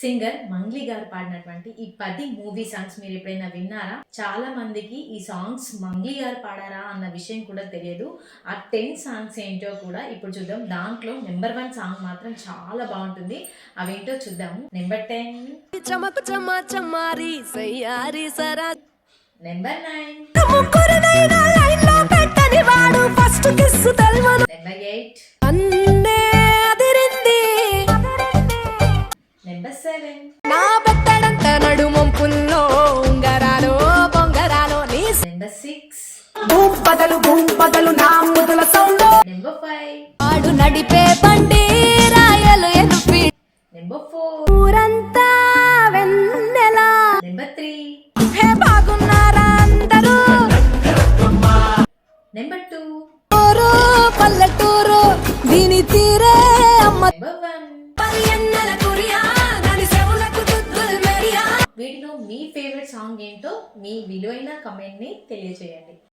Singer Mangli గారు పాడినటువంటి ఈ 10 మూవీ సాంగ్స్ మీరు ఎప్పుడైనా విన్నారా? చాలా మందికి ఈ సాంగ్స్ మంగ్లీ గారు పాడారా అన్న విషయం కూడా తెలియదు. ఆ 10 సాంగ్స్ ఏంటో కూడా ఇప్పుడు చూద్దాం. దాంట్లో నెంబర్ 1 సాంగ్ మాత్రం చాలా బాగుంటుంది. అవేంటో చూద్దాము. నెంబర్ 10 చమకు చమ చమారి సయ్యారి సరా నెంబర్ 9 ముగ్గురునైనా లైన్ లో పెట్టని వాడు ఫస్ట్ కిస్ తెల్వను నెంబర్ 8 అన్నే అదిరింది నెంబర్ 7 నా బెత్తడంత నడుమొంపుల్లో ఉంగరాలో బొంగరాలో నీ నెంబర్ 6 భూం బదలు నా ముదుల సౌండ్ నెంబర్ 5 ఆడు నడిపే బండి రాయలు ఎనుపి నెంబర్ 4 ఊరంతా వెన్నెలా నెంబర్ 3 హే బాగున్నారా అందరూ నెంబర్ 2 ఊరు పల్లెటూరు దీని తీరే అమ్మ నెంబర్ 1 పల్లెన్నెల కురియా నడి సెవులకు దుద్దుల్ మెరియా వీటిలో మీ ఫేవరెట్ సాంగ్ ఏంటో మీ విలువైన కమెంట్ ని తెలియజేయండి.